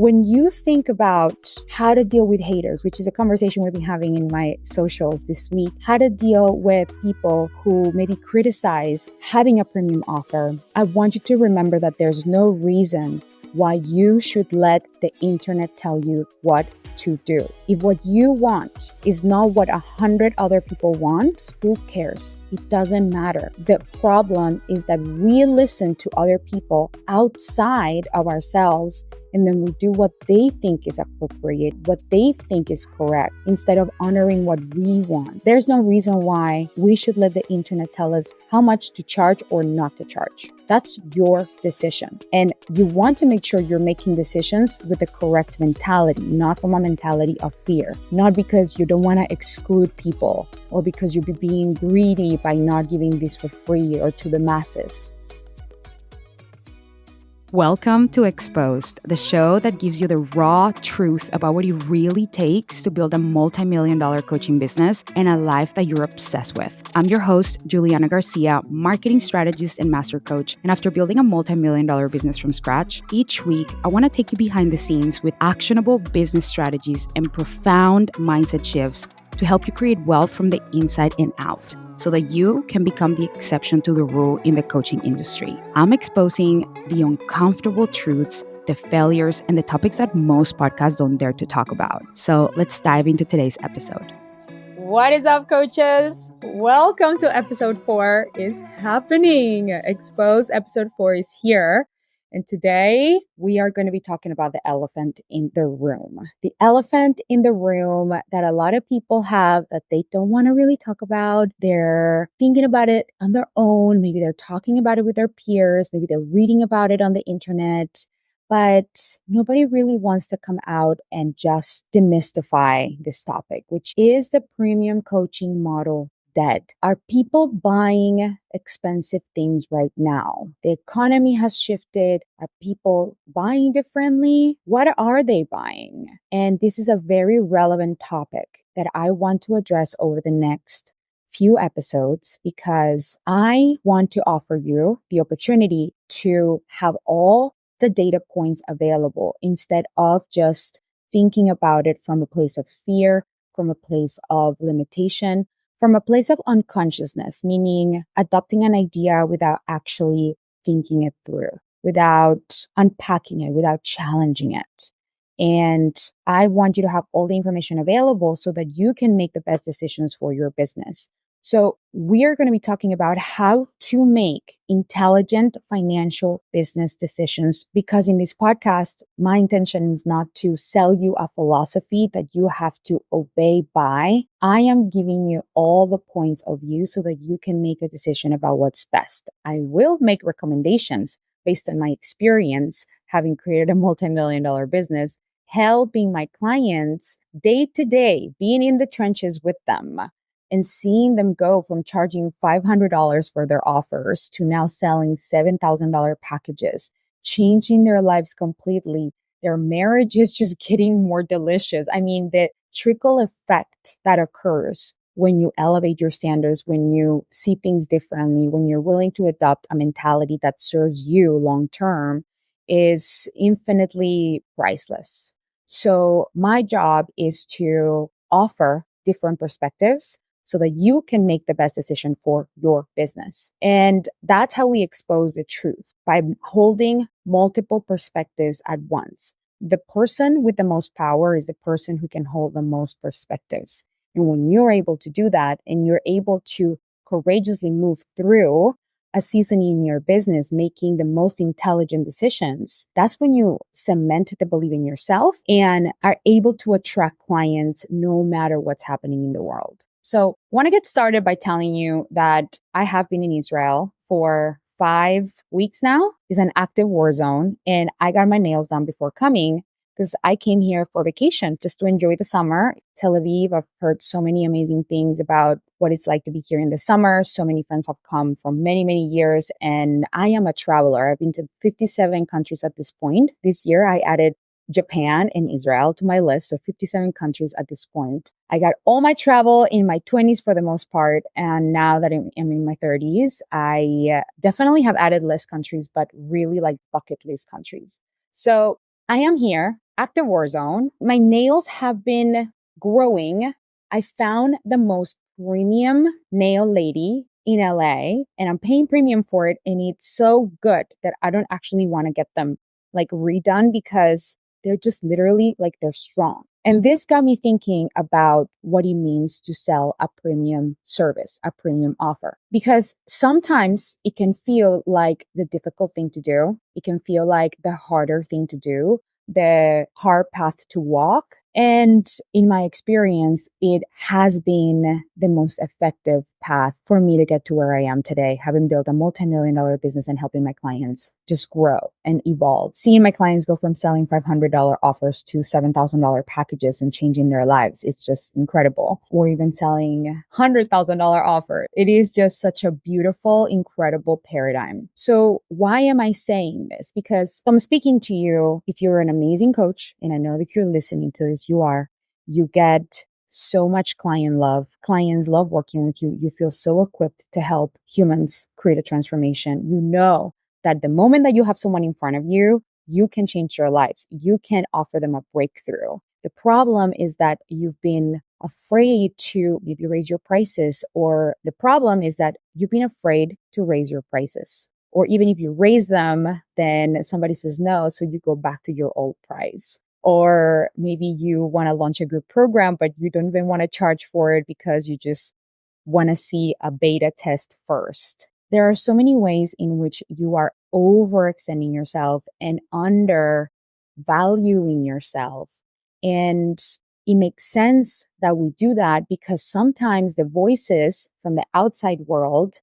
When you think about how to deal with haters, which is a conversation we've been having in my socials this week, how to deal with people who maybe criticize having a premium offer, I want you to remember that there's no reason why you should let the internet tell you what to do. If what you want is not what 100 other people want, who cares? It doesn't matter. The problem is that we listen to other people outside of ourselves, and then we do what they think is appropriate, what they think is correct, instead of honoring what we want. There's no reason why we should let the internet tell us how much to charge or not to charge. That's your decision. And you want to make sure you're making decisions with the correct mentality, not from a mentality of fear, not because you don't want to exclude people or because you're being greedy by not giving this for free or to the masses. Welcome to Exposed, the show that gives you the raw truth about what it really takes to build a multi-million-dollar coaching business and a life that you're obsessed with. I'm your host, Juliana Garcia, marketing strategist and master coach. And after building a multi-million-dollar business from scratch, each week, I want to take you behind the scenes with actionable business strategies and profound mindset shifts to help you create wealth from the inside and out, so that you can become the exception to the rule in the coaching industry. I'm exposing the uncomfortable truths, the failures, and the topics that most podcasts don't dare to talk about. So let's dive into today's episode. What is up, coaches? Welcome to episode 4 is happening. Exposed episode 4 is here. And today we are going to be talking about the elephant in the room. The elephant in the room that a lot of people have that they don't want to really talk about. They're thinking about it on their own. Maybe they're talking about it with their peers. Maybe they're reading about it on the internet. But nobody really wants to come out and just demystify this topic, which is the premium coaching model dead? Are people buying expensive things right now? The economy has shifted. Are people buying differently? What are they buying? And this is a very relevant topic that I want to address over the next few episodes, because I want to offer you the opportunity to have all the data points available instead of just thinking about it from a place of fear, from a place of limitation, from a place of unconsciousness, meaning adopting an idea without actually thinking it through, without unpacking it, without challenging it. And I want you to have all the information available so that you can make the best decisions for your business. So we are going to be talking about how to make intelligent financial business decisions, because in this podcast, my intention is not to sell you a philosophy that you have to obey by. I am giving you all the points of view so that you can make a decision about what's best. I will make recommendations based on my experience, having created a multi-million-dollar business, helping my clients day to day, being in the trenches with them, and seeing them go from charging $500 for their offers to now selling $7,000 packages, changing their lives completely. Their marriage is just getting more delicious. I mean, the trickle effect that occurs when you elevate your standards, when you see things differently, when you're willing to adopt a mentality that serves you long term, is infinitely priceless. So my job is to offer different perspectives so that you can make the best decision for your business. And that's how we expose the truth, by holding multiple perspectives at once. The person with the most power is the person who can hold the most perspectives. And when you're able to do that, and you're able to courageously move through a season in your business, making the most intelligent decisions, that's when you cement the belief in yourself and are able to attract clients no matter what's happening in the world. So I want to get started by telling you that I have been in Israel for 5 weeks now. It's an active war zone, and I got my nails done before coming because I came here for vacation just to enjoy the summer. Tel Aviv, I've heard so many amazing things about what it's like to be here in the summer. So many friends have come for many, many years, and I am a traveler. I've been to 57 countries at this point. This year, I added Japan and Israel to my list, so 57 countries at this point. I got all my travel in my 20s for the most part, and now that I'm in my 30s, I definitely have added less countries, but really like bucket list countries. So I am here. active war zone. My nails have been growing. I found the most premium nail lady in LA and I'm paying premium for it. And it's so good that I don't actually want to get them like redone because they're just literally like they're strong. And this got me thinking about what it means to sell a premium service, a premium offer. Because sometimes it can feel like the difficult thing to do. It can feel like the harder thing to do, the hard path to walk. And in my experience, it has been the most effective path for me to get to where I am today, having built a multi-million-dollar business and helping my clients just grow and evolve. Seeing my clients go from selling $500 offers to $7,000 packages and changing their lives. It's just incredible. Or even selling $100,000 offer. It is just such a beautiful, incredible paradigm. So why am I saying this? Because I'm speaking to you, if you're an amazing coach, and I know that if you're listening to this, you get so much client love. Clients love working with you. You feel so equipped to help humans create a transformation. You know that the moment that you have someone in front of you, you can change their lives. You can offer them a breakthrough. The problem is that you've been afraid to maybe raise your prices, or the problem is that you've been afraid to raise your prices. Or even if you raise them, then somebody says no, so you go back to your old price. Or maybe you want to launch a group program, but you don't even want to charge for it because you just want to see a beta test first. There are so many ways in which you are overextending yourself and undervaluing yourself. And it makes sense that we do that because sometimes the voices from the outside world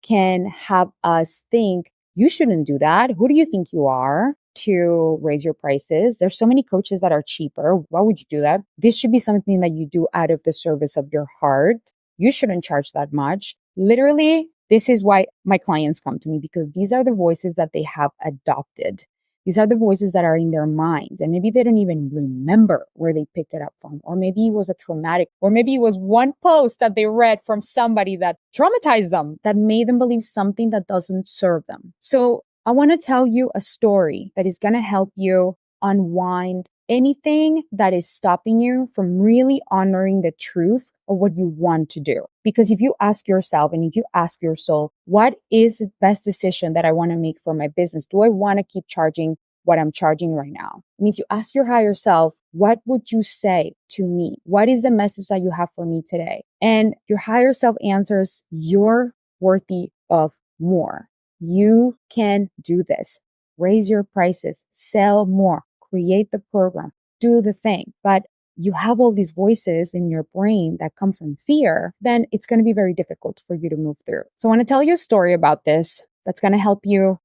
can have us think, you shouldn't do that. Who do you think you are to raise your prices? There's so many coaches that are cheaper. Why would you do that? This should be something that you do out of the service of your heart. You shouldn't charge that much. Literally, this is why my clients come to me, because these are the voices that they have adopted. These are the voices that are in their minds. And maybe they don't even remember where they picked it up from. Or maybe it was a traumatic, or maybe it was one post that they read from somebody that traumatized them, that made them believe something that doesn't serve them. So I want to tell you a story that is going to help you unwind anything that is stopping you from really honoring the truth of what you want to do. Because if you ask yourself and if you ask your soul, what is the best decision that I want to make for my business? Do I want to keep charging what I'm charging right now? And if you ask your higher self, what would you say to me? What is the message that you have for me today? And your higher self answers, you're worthy of more. You can do this. Raise your prices, sell more, create the program, do the thing. But you have all these voices in your brain that come from fear, then it's going to be very difficult for you to move through. So I want to tell you a story about this that's going to help you.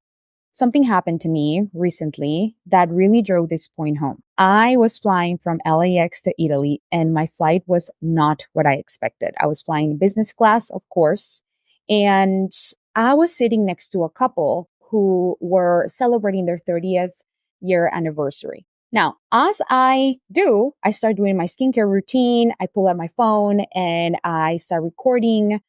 Something happened to me recently that really drove this point home. I was flying from LAX to Italy and my flight was not what I expected. I was flying business class, of course, and I was sitting next to a couple who were celebrating their 30th year anniversary. Now, as I do, I start doing my skincare routine. I pull out my phone and I start recording,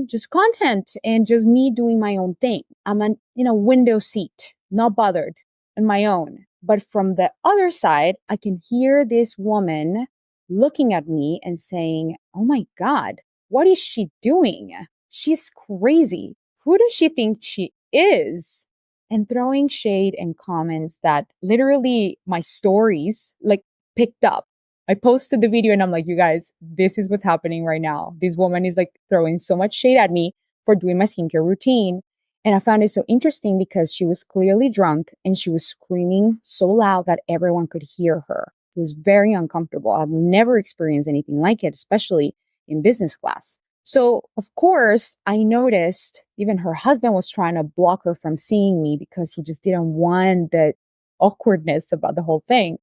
just content and just me doing my own thing. I'm in a window seat, not bothered on my own. But from the other side, I can hear this woman looking at me and saying, oh my God, what is she doing? She's crazy. Who does she think she is? And throwing shade and comments that literally my stories like picked up. I posted the video and I'm like, you guys, this is what's happening right now. This woman is like throwing so much shade at me for doing my skincare routine. And I found it so interesting because she was clearly drunk and she was screaming so loud that everyone could hear her. It was very uncomfortable. I've never experienced anything like it, especially in business class. So, of course, I noticed even her husband was trying to block her from seeing me because he just didn't want the awkwardness about the whole thing.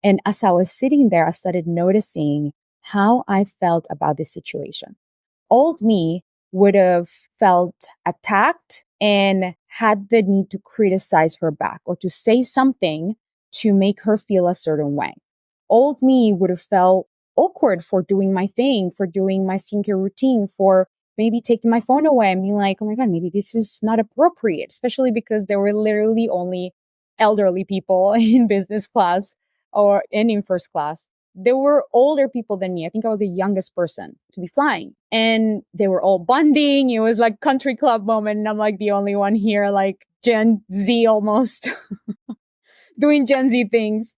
And as I was sitting there, I started noticing how I felt about this situation. Old me would have felt attacked and had the need to criticize her back or to say something to make her feel a certain way. Old me would have felt awkward for doing my thing, for doing my skincare routine, for maybe taking my phone away and being like, oh my God, maybe this is not appropriate, especially because there were literally only elderly people in business class or in first class, there were older people than me. I think I was the youngest person to be flying. And they were all bonding. It was like country club moment. And I'm like the only one here, like Gen Z almost doing Gen Z things.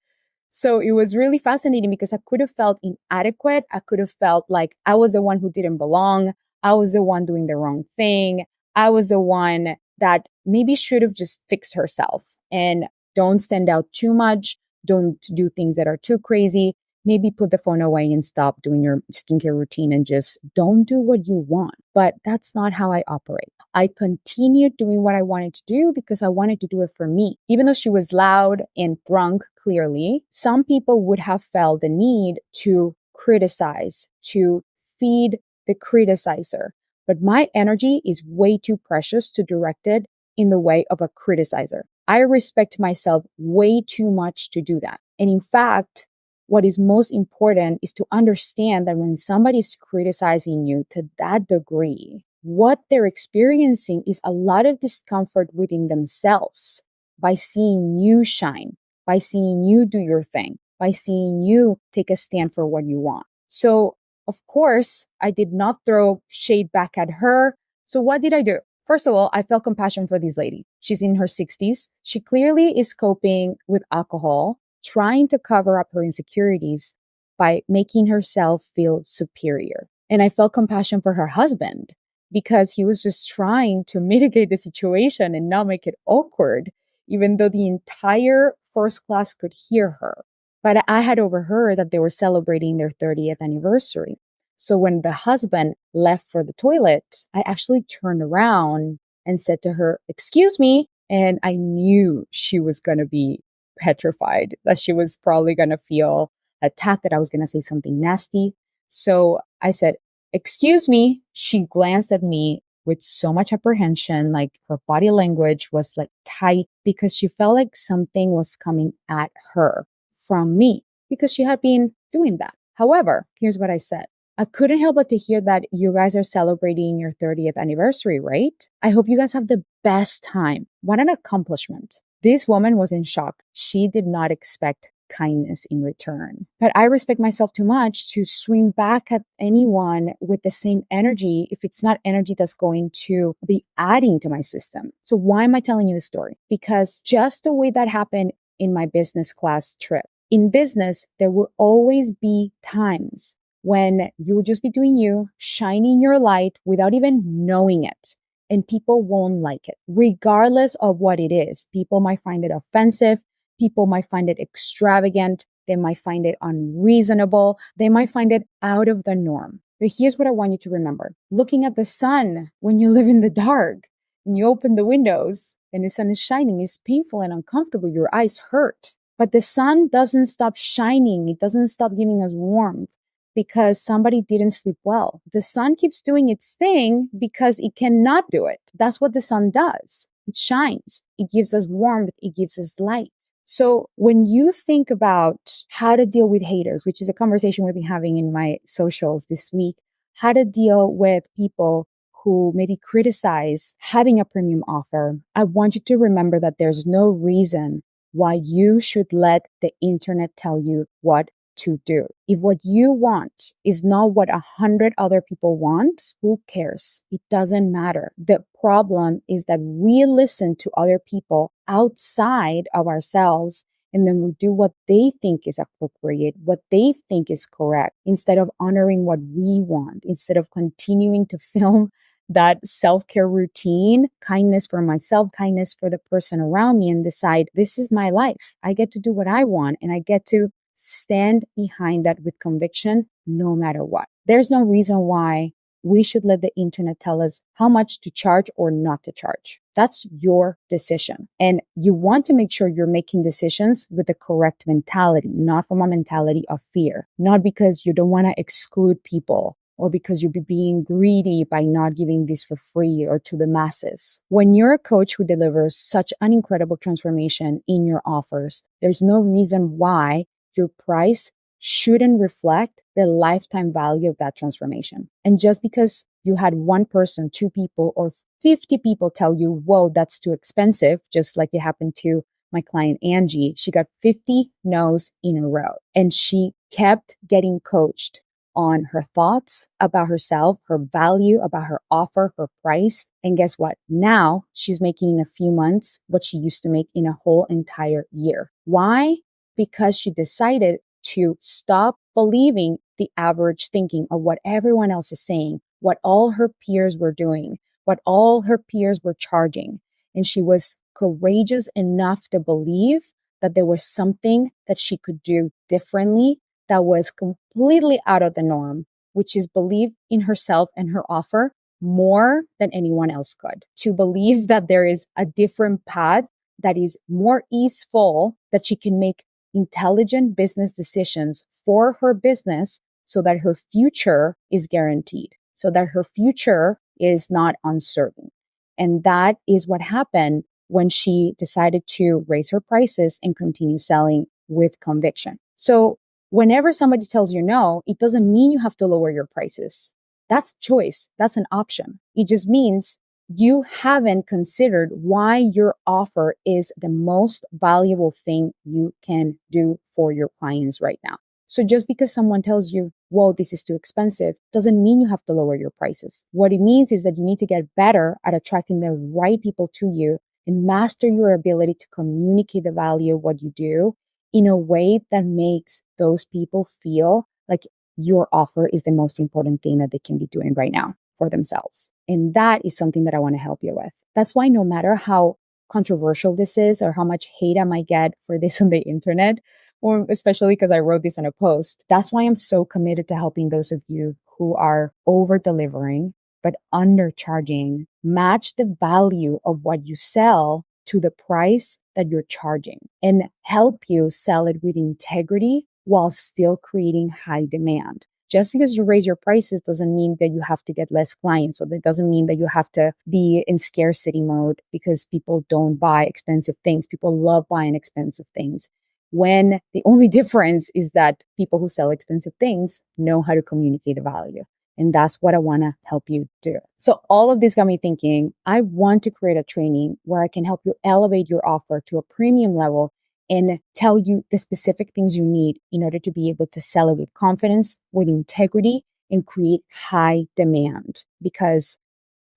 So it was really fascinating because I could have felt inadequate. I could have felt like I was the one who didn't belong. I was the one doing the wrong thing. I was the one that maybe should have just fixed herself and don't stand out too much. Don't do things that are too crazy. Maybe put the phone away and stop doing your skincare routine and just don't do what you want. But that's not how I operate. I continued doing what I wanted to do because I wanted to do it for me. Even though she was loud and drunk, clearly, some people would have felt the need to criticize, to feed the criticizer. But my energy is way too precious to direct it in the way of a criticizer. I respect myself way too much to do that. And in fact, what is most important is to understand that when somebody's criticizing you to that degree, what they're experiencing is a lot of discomfort within themselves by seeing you shine, by seeing you do your thing, by seeing you take a stand for what you want. So, of course, I did not throw shade back at her. So what did I do? First of all, I felt compassion for this lady. She's in her 60s. She clearly is coping with alcohol, trying to cover up her insecurities by making herself feel superior. And I felt compassion for her husband because he was just trying to mitigate the situation and not make it awkward, even though the entire first class could hear her. But I had overheard that they were celebrating their 30th anniversary. So when the husband left for the toilet, I actually turned around and said to her, "Excuse me." And I knew she was going to be petrified, that she was probably going to feel attacked, that I was going to say something nasty. So I said, "Excuse me." She glanced at me with so much apprehension, like her body language was like tight because she felt like something was coming at her from me because she had been doing that. However, here's what I said. I couldn't help but to hear that you guys are celebrating your 30th anniversary, right? I hope you guys have the best time. What an accomplishment. This woman was in shock. She did not expect kindness in return. But I respect myself too much to swing back at anyone with the same energy if it's not energy that's going to be adding to my system. So why am I telling you this story? Because just the way that happened in my business class trip. In business, there will always be times when you will just be doing you, shining your light without even knowing it. And people won't like it, regardless of what it is. People might find it offensive. People might find it extravagant. They might find it unreasonable. They might find it out of the norm. But here's what I want you to remember. Looking at the sun when you live in the dark and you open the windows and the sun is shining is painful and uncomfortable. Your eyes hurt. But the sun doesn't stop shining. It doesn't stop giving us warmth because somebody didn't sleep well. The sun keeps doing its thing because it cannot do it. That's what the sun does. It shines. It gives us warmth. It gives us light. So when you think about how to deal with haters, which is a conversation we've been having in my socials this week, how to deal with people who maybe criticize having a premium offer, I want you to remember that there's no reason why you should let the internet tell you what to do. If what you want is not what 100 other people want, who cares? It doesn't matter. The problem is that we listen to other people outside of ourselves, and then we do what they think is appropriate, what they think is correct, instead of honoring what we want, instead of continuing to film that self-care routine, kindness for myself, kindness for the person around me, and decide this is my life. I get to do what I want, and I get to stand behind that with conviction no matter what. There's no reason why we should let the internet tell us how much to charge or not to charge. That's your decision. And you want to make sure you're making decisions with the correct mentality, not from a mentality of fear, not because you don't want to exclude people or because you'll be being greedy by not giving this for free or to the masses. When you're a coach who delivers such an incredible transformation in your offers, there's no reason why your price shouldn't reflect the lifetime value of that transformation. And just because you had one person, two people, or 50 people tell you, whoa, that's too expensive, just like it happened to my client Angie, she got 50 no's in a row, and she kept getting coached on her thoughts about herself, her value, about her offer, her price. And guess what? Now she's making in a few months what she used to make in a whole entire year. Why? Because she decided to stop believing the average thinking of what everyone else is saying, what all her peers were doing, what all her peers were charging. And she was courageous enough to believe that there was something that she could do differently that was completely out of the norm, which is believe in herself and her offer more than anyone else could. To believe that there is a different path that is more easeful, that she can make intelligent business decisions for her business so that her future is guaranteed, so that her future is not uncertain. And that is what happened when she decided to raise her prices and continue selling with conviction. So whenever somebody tells you no, it doesn't mean you have to lower your prices. That's choice. That's an option. It just means you haven't considered why your offer is the most valuable thing you can do for your clients right now. So just because someone tells you, whoa, this is too expensive, doesn't mean you have to lower your prices. What it means is that you need to get better at attracting the right people to you and master your ability to communicate the value of what you do in a way that makes those people feel like your offer is the most important thing that they can be doing right now for themselves. And that is something that I want to help you with. That's why no matter how controversial this is or how much hate I might get for this on the internet, or especially because I wrote this in a post, that's why I'm so committed to helping those of you who are over delivering but undercharging, match the value of what you sell to the price that you're charging and help you sell it with integrity while still creating high demand. Just because you raise your prices doesn't mean that you have to get less clients, or that doesn't mean that you have to be in scarcity mode because people don't buy expensive things. People love buying expensive things. When the only difference is that people who sell expensive things know how to communicate the value. And that's what I want to help you do. So all of this got me thinking, I want to create a training where I can help you elevate your offer to a premium level and tell you the specific things you need in order to be able to sell it with confidence, with integrity, and create high demand. Because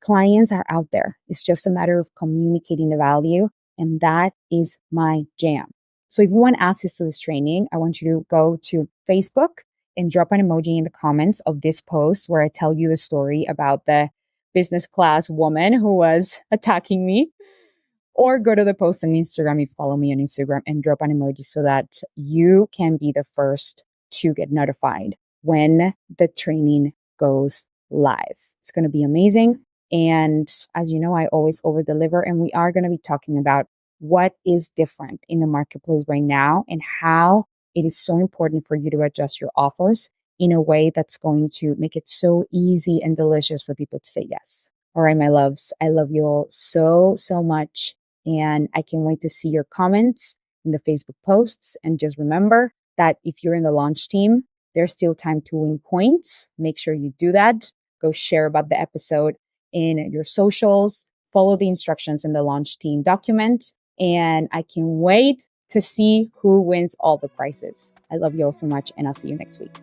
clients are out there. It's just a matter of communicating the value. And that is my jam. So if you want access to this training, I want you to go to Facebook and drop an emoji in the comments of this post where I tell you the story about the business class woman who was attacking me. Or go to the post on Instagram, if you follow me on Instagram, and drop an emoji so that you can be the first to get notified when the training goes live. It's going to be amazing. And as you know, I always over deliver, and we are going to be talking about what is different in the marketplace right now and how it is so important for you to adjust your offers in a way that's going to make it so easy and delicious for people to say yes. All right, my loves, I love you all so, so much. And I can't wait to see your comments in the Facebook posts. And just remember that if you're in the launch team, there's still time to win points. Make sure you do that. Go share about the episode in your socials. Follow the instructions in the launch team document. And I can't wait to see who wins all the prizes. I love you all so much, and I'll see you next week.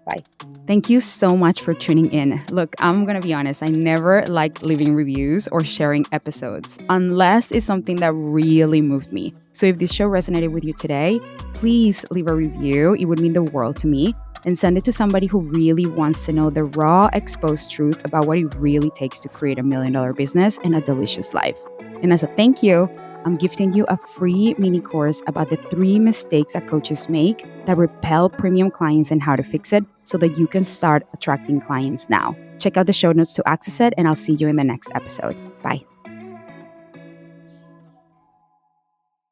Bye. Thank you so much for tuning in. Look, I'm going to be honest. I never like leaving reviews or sharing episodes unless it's something that really moved me. So if this show resonated with you today, please leave a review. It would mean the world to me. And send it to somebody who really wants to know the raw, exposed truth about what it really takes to create $1 million business and a delicious life. And as a thank you, I'm gifting you a free mini course about the 3 mistakes that coaches make that repel premium clients and how to fix it so that you can start attracting clients now. Check out the show notes to access it, and I'll see you in the next episode. Bye.